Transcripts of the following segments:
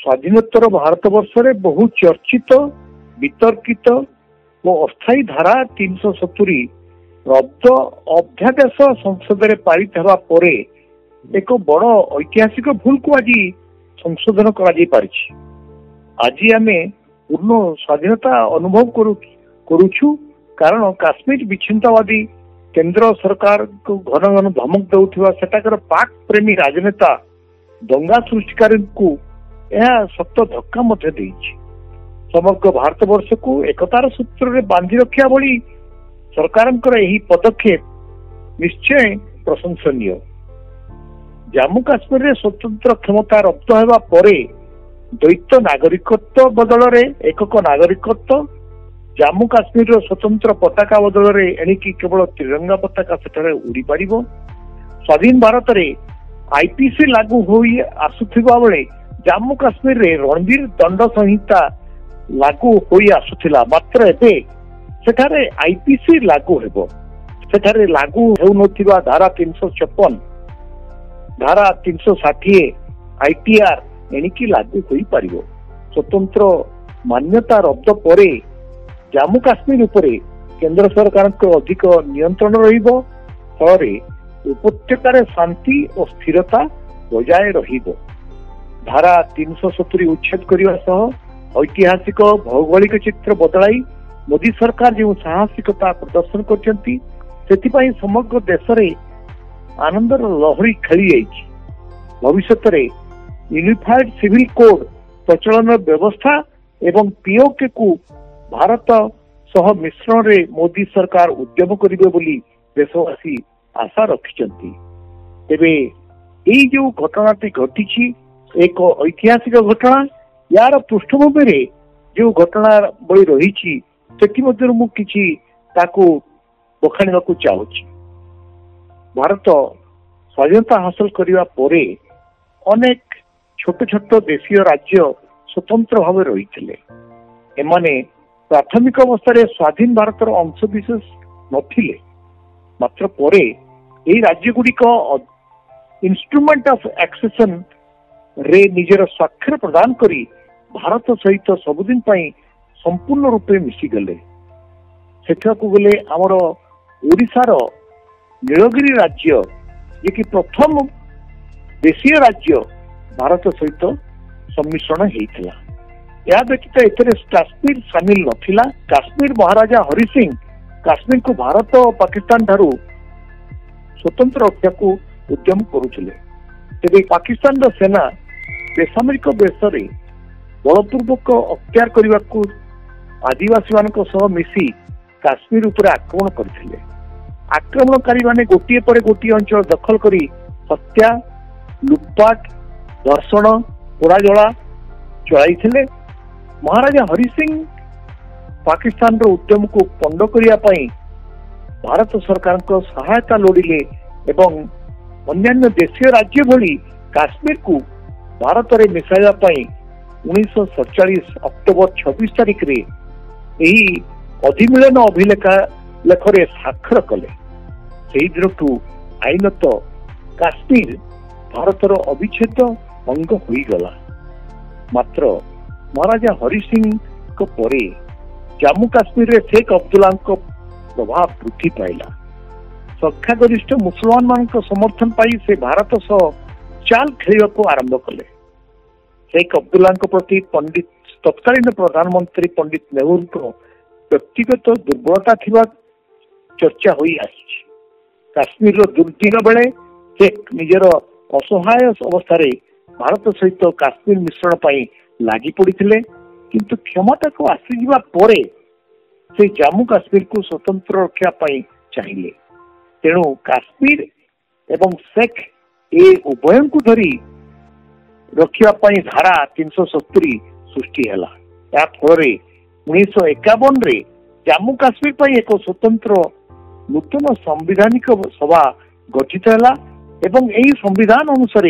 स्वाधीनोत्तर भारत वर्ष बहु चर्चित वितर्कित और अस्थायी धारा 370 रद्द अध्यादेश संसद में पारित होगा पर एक बड़ ऐतिहासिक भूल को आज संशोधन कर आज आम पूर्ण स्वाधीनता अनुभव करुछु कारण काश्मीर विच्छिन्नतावादी केंद्र सरकार को घन घन धमक दौथिबा सेटाकर पाक प्रेमी राजनेता दंगा सृष्टिकारी को यह सख्त धक्का मध्य देइछि। समग्र भारत वर्ष को एकतार सूत्र में बांधि रखा भली सरकारंकर यही पदक्षेप निश्चय प्रशंसनीय। जम्मू काश्मीर रे स्वतंत्र क्षमता रद्द होगा पर द्वैत नागरिकत्व बदल रे एकक नागरिकत्व जम्मू काश्मीर स्वतंत्र पताका बदल रे एणिकी केवल त्रिरंगा पताका सेठारे उड़ी पारिबो। स्वाधीन भारत रे आईपीसी लागू होई आसुथिबा बेले जम्मू काश्मीर रे रणवीर दंड संहिता लागू होई आसुथिला मात्र एबे सेठारे आईपीसी लागू हेबो। सेठारे लागू हेउनथिबा धारा 356 धारा 360 आईटीआर एणिकी लागू होई पारिबो। स्वतंत्र मान्यता रद्द परे जम्मू काश्मीर उपरे केंद्र सरकार को अधिक नियंत्रण रहिबो फल उपत्यकार शांति और स्थिरता बजाय रहिबो। धारा 370 उच्छेद करने सह ऐतिहासिक भौगोलिक चित्र बदलाई मोदी सरकार जो साहसिकता प्रदर्शन करछंती सेतिपई समग्र देश रे आनंदर लहरी खेली जाइछि। भविष्य रे यूनिफाइड सिविल कोड प्रचलन व्यवस्था एवं पीओके को भारत सह मिश्रण रे मोदी सरकार उद्यम करिवे बोली देशवासी आशा रखिछंती। तेबे एई जो घटनाटी घटिछि एक ऐतिहासिक घटना यार पृष्ठभूमि रे जो घटना बड़ी रही मु किछि ताकू बखाणिबाकू चाहूछि। भारत स्वाधीनता हासिल करिवा परे अनेक छोट छोट देशीय राज्य स्वतंत्र भाव रही एमाने प्राथमिक अवस्था स्वाधीन भारतर अंशविशेष नथिले मात्र परे एई राज्य गुड़िक इंस्ट्रूमेंट ऑफ एक्सेशन रे निजर स्वाक्षर प्रदान करी भारत सहित सबुदिन पाई संपूर्ण रूपे मिसी गले। सेठाकू गले आमर ओडिशार नीलगिरी राज्य जे कि प्रथम देशीय राज्य भारत सहित सम्मिश्रण हेइथिला। या व्यतीत एथरे काश्मीर सामिल नथिला। काश्मीर महाराजा हरि सिंह काश्मीर को भारत और पाकिस्तान ठारू स्वतंत्र रक्षा को उद्यम करुथिले। तेबे पाकिस्तान सेना बेसामरिक बेसरे बलपूर्वक अख्तियार करने को आदिवासी मान मिसी काश्मीर उपर आक्रमण करथिले। आक्रमणकारी माने गोटिए पर गोटिए अंचल दखल करी हत्या लुटपाट धर्षण पोड़ाजला चलाइथिले। महाराजा हरि सिंह पाकिस्तान रो उद्यम को पंड करिया पई भारत सरकार को सहायता लोडिले एवं अन्य देशीय राज्य भली काश्मीर को भारत रे मिसाइबा पई 1947 अक्टोबर 26 तारिख रे एही अधिमिलन अभिलेखा लेखरे स्वाक्षर कले। सेही दिनठू आईनत काश्मीर भारतर अविच्छेद अंग होई गला। मात्र महाराजा हरि सिंह को परे जम्मू काश्मीर रे शेख अब्दुल्ला को प्रभाव वृद्धि पाइला। संख्यागरिष्ठ मुसलमान मान समर्थन पाई से भारत सह चाल खेलिबा को आरंभ कले। शेख अब्दुल्ला प्रति पंडित तत्कालीन प्रधानमंत्री पंडित नेहरू को व्यक्तिगत दुर्बलता थिबा चर्चा होई आछि। काश्मीर रो दुर्दिन बेले से निजर असहाय अवस्था रे भारत सहित काश्मीर मिश्रण पाई लागि पड़िथिले किंतु क्षमता को आसीजिबा परे से जम्मू काश्मीर को स्वतंत्र रक्षा पाई चाहिए। तेणु काश्मीर एवं शेख ए उभय को धरी रखा धारा 370 सृष्टि है। या फल 1951 रे जम्मू काश्मीर पर एक स्वतंत्र नूतन संविधानिक सभा गठित है एवं यही संविधान अनुसार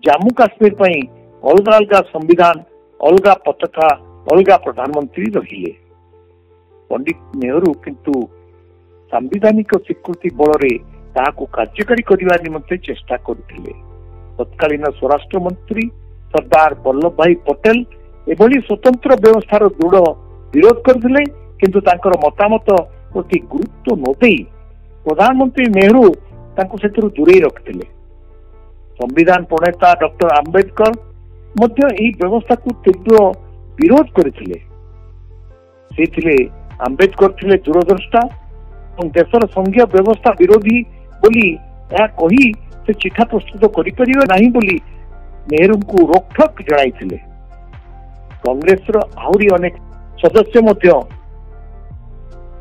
जम्मू काश्मीर पर अलग अलग संविधान अलग पताका अलग प्रधानमंत्री रहिले। पंडित नेहरू किंतु सांविधानिक स्वीकृति बल कार्यकारी करने निमंते चेष्टा करथिले। तत्कालीन स्वराष्ट्र मंत्री सरदार वल्लभ भाई पटेल एभली स्वतंत्र व्यवस्थार दृढ़ विरोध करथिले, किंतु तांकर मतामत प्रति गुरुत्व न देई प्रधानमंत्री नेहरू तांको सेथिरु दूरेई रखिथिले। संविधान प्रणेता डॉक्टर आंबेडकर मध्य एही व्यवस्था को तीव्र विरोध करथिले। से थिले आंबेडकर थिले दूरदृष्टा और देशर संघीय व्यवस्था विरोधी बोली या कही से चिठा प्रस्तुत करि परिबे नाही बोली नेहरू को रोकठोक जणाइथिले। कांग्रेस रो आहुरी अनेक सदस्य मध्य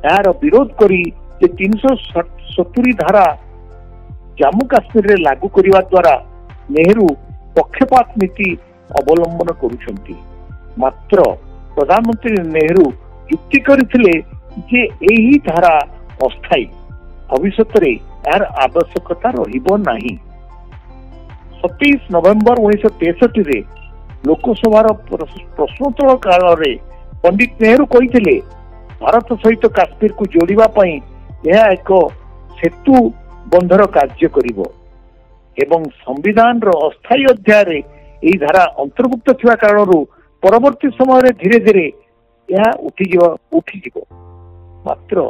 यार विरोध करी जे 370 धारा जम्मू काश्मीर रे लागू करिवा द्वारा नेहरू पक्षपात नीति अवलंबन करुछंती। मात्र प्रधानमंत्री नेहरू युक्ति करथिले जे एही धारा अस्थायी, भविष्य रे यार आवश्यकता रहिबो नाही। 27 नवेम्बर 1963 रे लोकसभार प्रश्नोत्तर काल रे पंडित नेहरू कहिथिले भारत सहित काश्मीर को जोड़िबा पई यह एक सेतु बंधर कार्य करिवो एवं संविधान रो अस्थायी अध्याय रे एही धारा अंतर्भुक्त थिबा कारणरू परवर्ती समय रे धीरे धीरे यह उठिजिवो। मात्र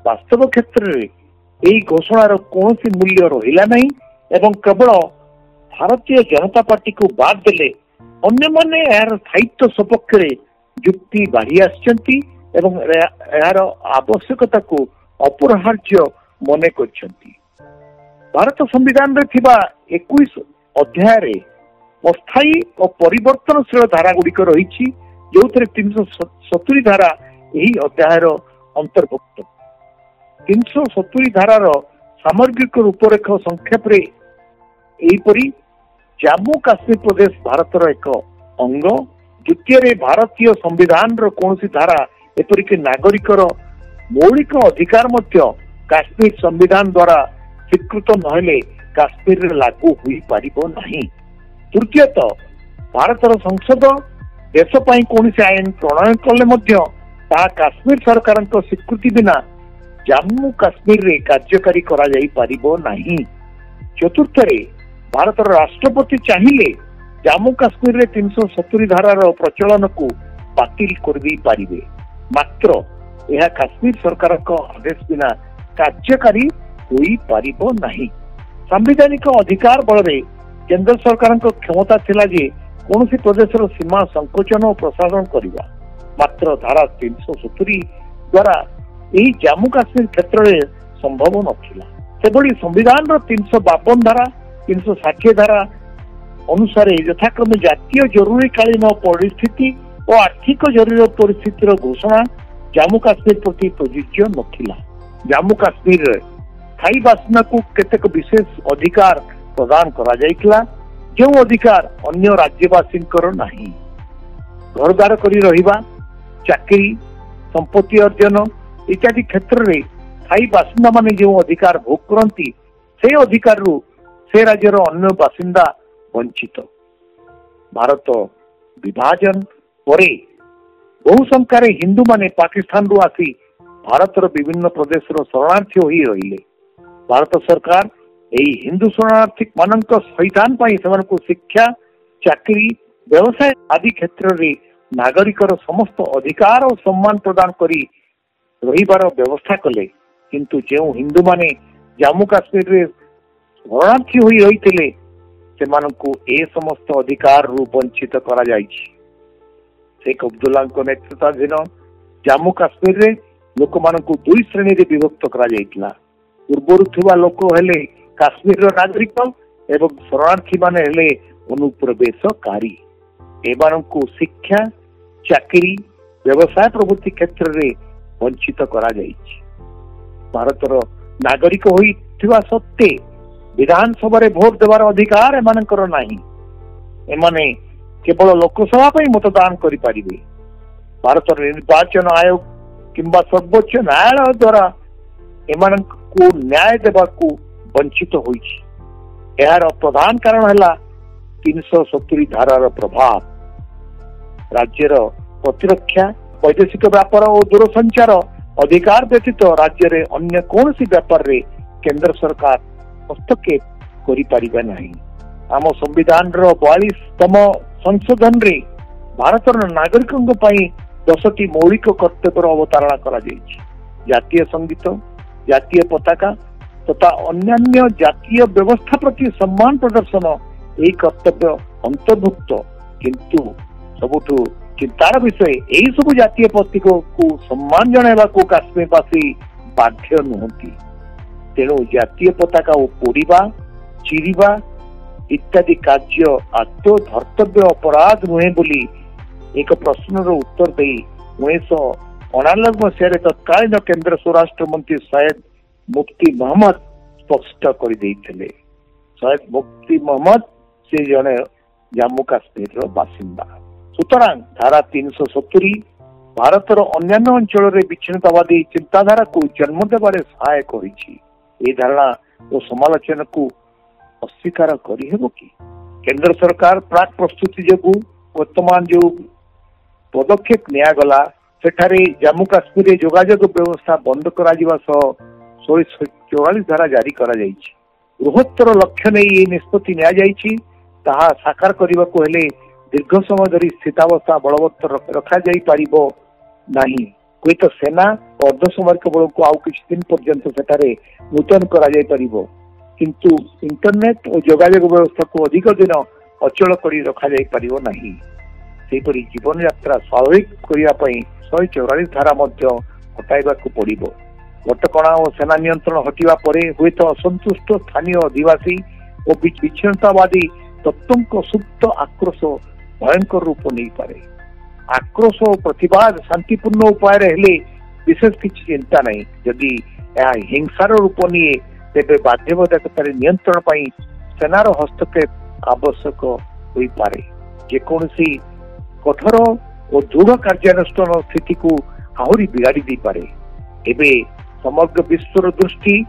वास्तव क्षेत्र रे एही घोषणार कोनोसी मूल्य रहिला नहीं एवं केवल भारतीय जनता पार्टी को बाद देले अन्य माने यार स्थायित्व सपक्ष रे युक्ति बाढ़ी आछंती एवं यार आवश्यकता को अपरिहार्य मने करछंती। भारत संविधान रे थिबा 21 अध्याय रे अस्थायी और परिवर्तनशील धारा गुड़िक रही जो 370 धारा यही अध्याय अंतर्भुक्त। 370 धारार सामग्रिक रूपरेख संक्षेप रे एहीपरि जम्मू काश्मीर प्रदेश भारतर एक अंग। द्वितीय भारतीय संविधान रो कौनसी धारा एपरिक नागरिकर मौलिक अधिकार मध्य काश्मीर संविधान द्वारा स्वीकृत नहेले काश्मीर रे लागू हुई पारिबो नाही। तृतीयत भारतर संसद देश पई कौनसी आईन प्रणयन कले मध्य ता काश्मीर सरकार स्वीकृति बिना जम्मू काश्मीर रे कार्यकारी करा जाई पारिबो नाही। चतुर्थ भारतर राष्ट्रपति चाहिए जम्मू काश्मीर रे 370 धारार प्रचलन को बातिल कर दी पारिबे। मात्र यह काश्मीर सरकार को आदेश बिना कार्यकारी होई पारिबो नाही। संवैधानिक अधिकार बल रे केंद्र सरकार को क्षमता थिला जे कोनोसी प्रदेश रो सीमा संकोचन और प्रशासन करिवा। मात्र धारा 370 द्वारा यही जम्मू काश्मीर क्षेत्र रे संभव नथिला। सेबली संविधान रो 352 धारा 360 धारा अनुसार यथाक्रमे जातीय जरूरीकालीन परिस्थिति और आर्थिक जरूरी परिस्थितिर घोषणा जम्मू काश्मीर प्रति प्रযোज्य नथिला। जम्मू काश्मीर स्थायी बासिंदा को केतेक विशेष अधिकार प्रदान करा जाइतला जो अधिकार अन्य राज्यवासींकर नाही। घरद्वार करी रहिबा, चाकरी, संपत्ति अर्जन इत्यादि क्षेत्र रे स्थायी बासिंदा माने जो अधिकार भोग करती से अधिकार रु से राज्यर अन्य बासिंदा वंचित। भारत विभाजन परे बहु संख्यार हिंदू माने पाकिस्तान रु आसी भारतर विभिन्न प्रदेश शरणार्थी होई रहिले। भारत सरकार एही हिंदू शरणार्थी मानक सहितान पई सेमानकु शिक्षा, चाकरी, व्यवसाय आदि क्षेत्र रे नागरिकर समस्त अधिकार और सम्मान प्रदान करी रहिबार व्यवस्था कले। किंतु जो हिंदू माने जम्मू काश्मीर रे शरणार्थी होई रहिथिले सेमानकु ए समस्त अधिकार रु वंचित करा जायछि। शेख अब्दुल्ला नेतृत्वाधीन जम्मू काश्मीर रे लोक मानकु दुई श्रेणी रे विभक्त करा जायतिला। पूर्वरु थिबा लोक हेले काश्मीर रो नागरिक एवं शरणार्थी माने हेले अनुप्रवेशकारी। एमानकु शिक्षा, चाकरी, व्यवसाय प्रभृति क्षेत्र रे वंचित करा जायछि। भारतर नागरिक होई थिबा सत्ते विधानसभा रे भोट देवार अधिकार एमानकर नाही। एमाने केवल लोकसभा पई मतदान करि पारिबे। भारत निर्वाचन आयोग किंबा सर्वोच्च न्यायालय द्वारा एमानकु न्याय देबाकू वंचित होइछि। एहार प्रधान कारण हैला 370 धारार प्रभाव। राज्यर प्रतिरक्षा, वैदेशिक व्यापार और दूरसंचार अधिकार व्यतीत राज्य रे अन्य कौनसी व्यापार रे केंद्र सरकार हस्तक्षेप करि पारिबे नाही। आम संविधान रो 42तम संशोधन रे भारतर नागरिकों पई 10टी मौलिक कर्तव्यर अवतारणा करा जायछि। जातीय संगीत, जातीय पताका तथा अन्यान्य जातीय व्यवस्था प्रति सम्मान प्रदर्शन यही कर्तव्य अंतर्भुक्त। किंतु सबुठु चिंतार विषय यही सब जातीय प्रतीक को सम्मान जणाइबा को काश्मीरवासी बाध्य नुहंती। तेणु जातीय पताका पोड़िबा, चिरिबा इत्यादि कार्य आदौ धर्तव्य अपराध नुहे बोली एक प्रश्नर उत्तर दे 1989 मसीह तत्कालीन केंद्र स्वराष्ट्र मंत्री सैयद मुफ्ती मोहम्मद स्पष्ट कर देइथिले। सैयद मुफ्ती मोहम्मद से जने जम्मू काश्मीर बासिंदा। सुतरां धारा 370 भारतर अन्यान्य अंचल विच्छिन्नतावादी चिंताधारा को जन्म देवारे सहायक होइछि। ए धारणा और समालोचना को अस्वीकार करिहेबो कि? केंद्र सरकार प्राक प्रस्तुति जगु वर्तमान जो पदक्षेप नियागला सेठारे जम्मू काश्मीर जोगाजोग व्यवस्था बंद करा जिवा सह 144 धारा जारी करा जाइछि। बृहत्तर लक्ष्य नहीं ये निष्पत्ति निया जाइछि ताहा साकार करबा को हेले दीर्घ समय धरी स्थितावस्था बलवत्तर रखा जाई पारिबो नाही। कोई तो सेना और अर्धसामरिक बल को आउ किछ दिन पर्यंत सेठारे मुतयन करा जाई पारिबो, किंतु इंटरनेट और जोगाजोग व्यवस्था को अधिक दिन अचल करी रखा जाई पारिबो नाही। सेपरि जीवन यात्रा स्वाभाविक करिया पई 144 धारा मध्य हटाइबा को पड़िबो। कटकणा और सेना नियंत्रण हटिवा परे हुए तो असंतुष्ट स्थानीय अधिवासी और विच्छिन्नतावादी तत्वों सुप्त आक्रोश भयंकर रूप नहीं पारे। आक्रोश और प्रतिवाद शांतिपूर्ण उपाय हेले विशेष किसी चिंता नहीं। जदि यह हिंसार रूप निए तेबे बाध्यबाधकतार नियंत्रण पई सेनार हस्तक्षेप आवश्यक होई पारे। जेकोसी कठोर और दृढ़ कार्यानुष्ठान स्थिति को आहुरी बिगाड़ी दी पारे। एबे समग्र विश्वर दृष्टि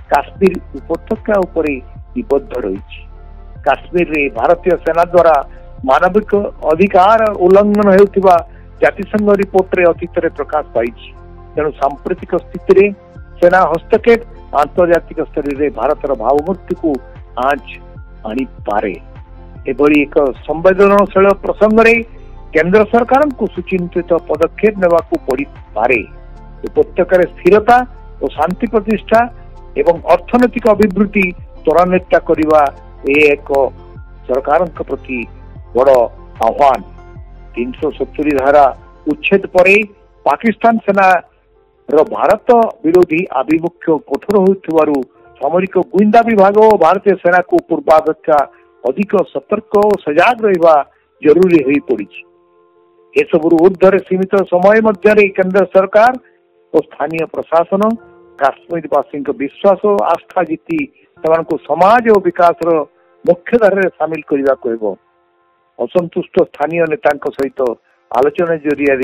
काश्मीर उपत्यका उपरे निबद्ध रही। काश्मीर रे भारतीय सेना द्वारा मानविक अधिकार उल्लंघन होउथिबा जातिसंघ रिपोर्ट रे अतीत रे प्रकाश पाइछि। तेणु सांप्रतिक स्थिति रे सेना हस्तक्षेप आंतर्जातिक स्तर रे भारतर भावमूर्ति को आंच आनी पारे। एभली एक संवेदनशील प्रसंग रे केंद्र सरकार को सुचिंतित पदक्षेप नेबा को पड़ी पारे। उपत्यकार स्थिरता और शांति प्रतिष्ठा एवं अर्थनैतिक अभिवृद्धि त्वरान्वित करवा एक सरकार प्रति बड़ आह्वान। 370 धारा उच्छेद परे पाकिस्तान सेना भारत विरोधी आभिमुख्य कठोर होइथिबारु सामरिक गुइंदा विभाग और भारतीय सेना को पूर्वापेक्षा अधिक सतर्क और सजाग रहिबा जरूरी होई पड़िछि। एसबुर ऊर्ध्वर सीमित समय मध्य केंद्र सरकार और स्थानीय प्रशासन काश्मीरवासी विश्वास और आस्था जीति को समाज और विकास मुख्य धारा सामिल करने को। असंतुष्ट स्थानीय नेता सहित आलोचना जरिया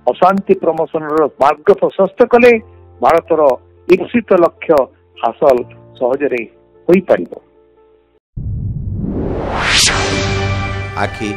अशांति प्रमोशन मार्ग प्रशस्त कले भारतर इच्छित लक्ष्य हासिल सहजरे होई पारिबो। आखि